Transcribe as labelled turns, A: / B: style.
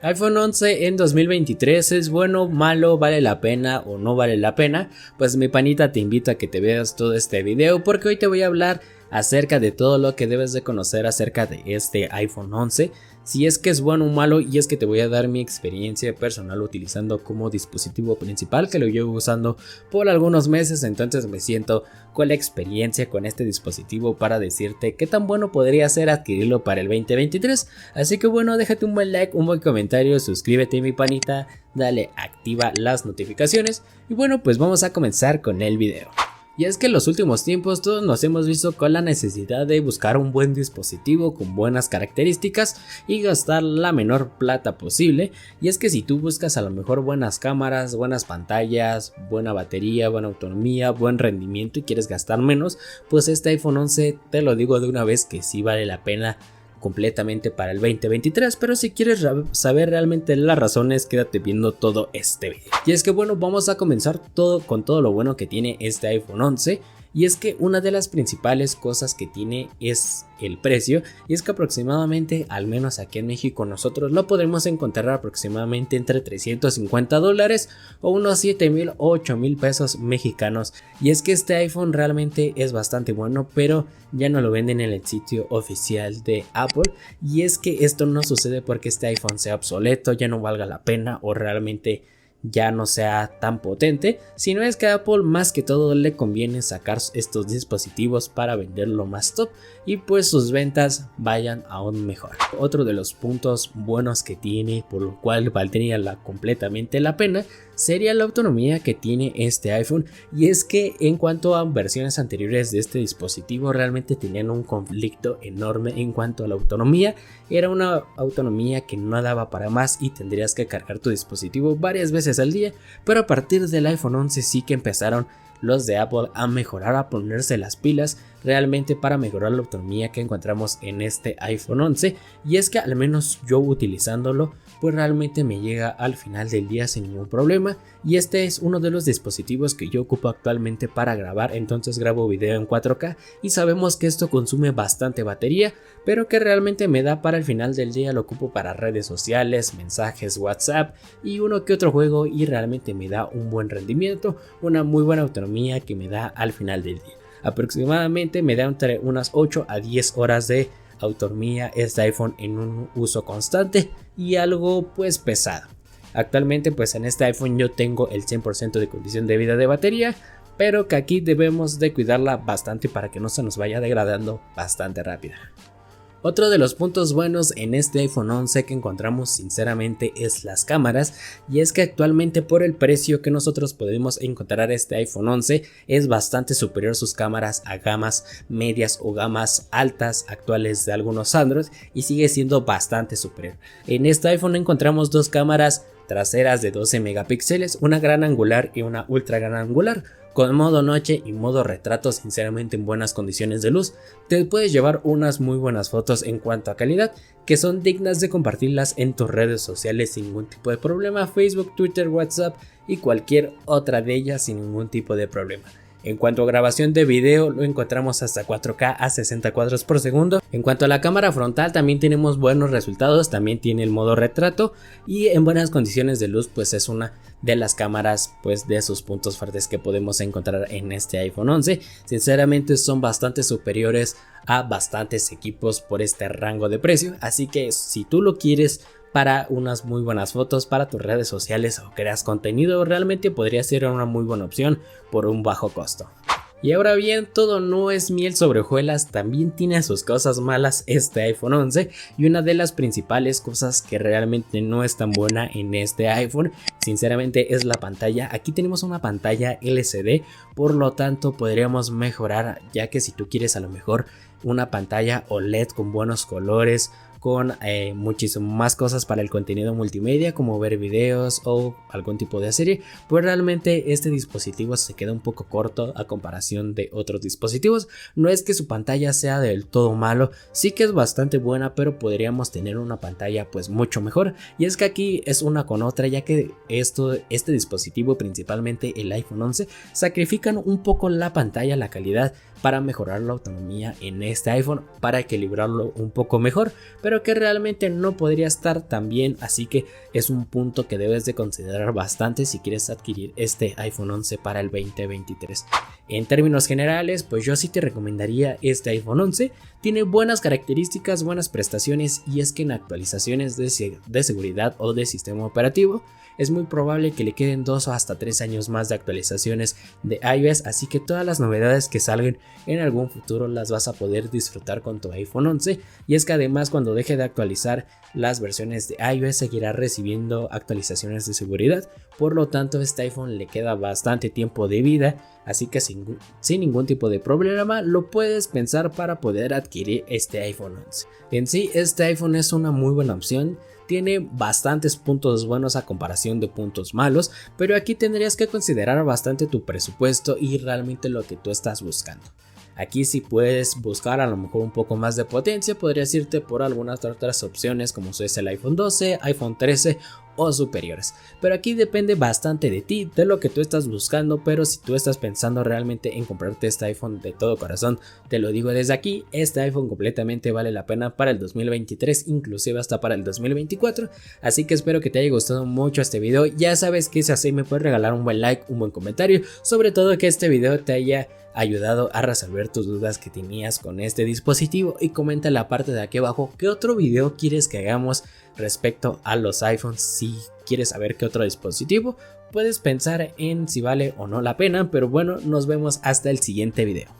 A: iPhone 11 en 2023 es bueno, malo, vale la pena o no vale la pena. Pues mi panita, te invito a que te veas todo este video porque hoy te voy a hablar acerca de todo lo que debes de conocer acerca de este iPhone 11, si es que es bueno o malo, y es que te voy a dar mi experiencia personal utilizando como dispositivo principal, que lo llevo usando por algunos meses. Entonces me siento con la experiencia con este dispositivo para decirte qué tan bueno podría ser adquirirlo para el 2023. Así que bueno, déjate un buen like, un buen comentario, suscríbete mi panita, dale, activa las notificaciones y bueno, pues vamos a comenzar con el video. Y es que en los últimos tiempos todos nos hemos visto con la necesidad de buscar un buen dispositivo con buenas características y gastar la menor plata posible. Y es que si tú buscas a lo mejor buenas cámaras, buenas pantallas, buena batería, buena autonomía, buen rendimiento y quieres gastar menos, pues este iPhone 11 te lo digo de una vez que sí vale la pena completamente para el 2023, pero si quieres saber realmente las razones, quédate viendo todo este video. Y es que bueno, vamos a comenzar con todo lo bueno que tiene este iPhone 11. Y es que una de las principales cosas que tiene es el precio, y es que aproximadamente, al menos aquí en México, nosotros lo podremos encontrar aproximadamente entre $350 o unos 7,000 o 8,000 pesos mexicanos. Y es que este iPhone realmente es bastante bueno, pero ya no lo venden en el sitio oficial de Apple, y es que esto no sucede porque este iPhone sea obsoleto, ya no valga la pena o realmente ya no sea tan potente, sino es que a Apple más que todo le conviene sacar estos dispositivos para venderlo más top y pues sus ventas vayan aún mejor. Otro de los puntos buenos que tiene, por lo cual valdría completamente la pena, sería la autonomía que tiene este iPhone. Y es que en cuanto a versiones anteriores de este dispositivo, realmente tenían un conflicto enorme en cuanto a la autonomía. Era una autonomía que no daba para más y tendrías que cargar tu dispositivo varias veces al día, pero a partir del iPhone 11 sí que empezaron los de Apple a mejorar, a ponerse las pilas realmente para mejorar la autonomía que encontramos en este iPhone 11. Y es que al menos yo utilizándolo pues realmente me llega al final del día sin ningún problema, y este es uno de los dispositivos que yo ocupo actualmente para grabar. Entonces grabo video en 4K y sabemos que esto consume bastante batería, pero que realmente me da para el final del día. Lo ocupo para redes sociales, mensajes, WhatsApp y uno que otro juego, y realmente me da un buen rendimiento, una muy buena autonomía que me da al final del día. Aproximadamente me da entre unas 8 a 10 horas de autonomía este iPhone en un uso constante y algo pues pesado. Actualmente pues en este iPhone yo tengo el 100% de condición de vida de batería, pero que aquí debemos de cuidarla bastante para que no se nos vaya degradando bastante rápida. Otro de los puntos buenos en este iPhone 11 que encontramos sinceramente es las cámaras, y es que actualmente por el precio que nosotros podemos encontrar este iPhone 11 es bastante superior sus cámaras a gamas medias o gamas altas actuales de algunos Android, y sigue siendo bastante superior. En este iPhone encontramos dos cámaras traseras de 12 megapíxeles, una gran angular y una ultra gran angular, con modo noche y modo retrato sinceramente en buenas condiciones de luz. Te puedes llevar unas muy buenas fotos en cuanto a calidad, que son dignas de compartirlas en tus redes sociales sin ningún tipo de problema, Facebook, Twitter, WhatsApp y cualquier otra de ellas sin ningún tipo de problema. En cuanto a grabación de video, lo encontramos hasta 4K a 60 cuadros por segundo. En cuanto a la cámara frontal, también tenemos buenos resultados, también tiene el modo retrato y en buenas condiciones de luz, pues es una de las cámaras pues de sus puntos fuertes que podemos encontrar en este iPhone 11. Sinceramente son bastante superiores a bastantes equipos por este rango de precio, así que si tú lo quieres para unas muy buenas fotos para tus redes sociales o creas contenido, realmente podría ser una muy buena opción por un bajo costo. Y ahora bien, todo no es miel sobre hojuelas, también tiene sus cosas malas este iPhone 11, y una de las principales cosas que realmente no es tan buena en este iPhone sinceramente es la pantalla. Aquí tenemos una pantalla LCD, por lo tanto podríamos mejorar, ya que si tú quieres a lo mejor una pantalla OLED con buenos colores, con muchísimo más cosas para el contenido multimedia como ver videos o algún tipo de serie, pues realmente este dispositivo se queda un poco corto a comparación de otros dispositivos. No es que su pantalla sea del todo malo, sí que es bastante buena, pero podríamos tener una pantalla pues mucho mejor, y es que aquí es una con otra, ya que este dispositivo, principalmente el iPhone 11, sacrifican un poco la pantalla, la calidad, para mejorar la autonomía en este iPhone, para equilibrarlo un poco mejor, pero que realmente no podría estar tan bien, así que es un punto que debes de considerar bastante si quieres adquirir este iPhone 11 para el 2023. En términos generales, pues yo sí te recomendaría este iPhone 11. Tiene buenas características, buenas prestaciones, y es que en actualizaciones de seguridad o de sistema operativo es muy probable que le queden 2 o hasta 3 años más de actualizaciones de iOS, así que todas las novedades que salgan en algún futuro las vas a poder disfrutar con tu iPhone 11. Y es que además, cuando deje de actualizar las versiones de iOS, seguirá recibiendo actualizaciones de seguridad, por lo tanto este iPhone le queda bastante tiempo de vida, así que sin ningún tipo de problema lo puedes pensar para poder adquirir este iPhone 11. En sí, este iPhone es una muy buena opción. Tiene bastantes puntos buenos a comparación de puntos malos, pero aquí tendrías que considerar bastante tu presupuesto y realmente lo que tú estás buscando. Aquí si puedes buscar a lo mejor un poco más de potencia, podrías irte por algunas otras opciones como es el iPhone 12, iPhone 13 o superiores. Pero aquí depende bastante de ti, de lo que tú estás buscando, pero si tú estás pensando realmente en comprarte este iPhone de todo corazón, te lo digo desde aquí, este iPhone completamente vale la pena para el 2023, inclusive hasta para el 2024, así que espero que te haya gustado mucho este video. Ya sabes que si así me puedes regalar un buen like, un buen comentario, sobre todo que este video te haya ayudado a resolver tus dudas que tenías con este dispositivo, y comenta en la parte de aquí abajo qué otro video quieres que hagamos respecto a los iPhones. Si quieres saber qué otro dispositivo, puedes pensar en si vale o no la pena, pero bueno, nos vemos hasta el siguiente video.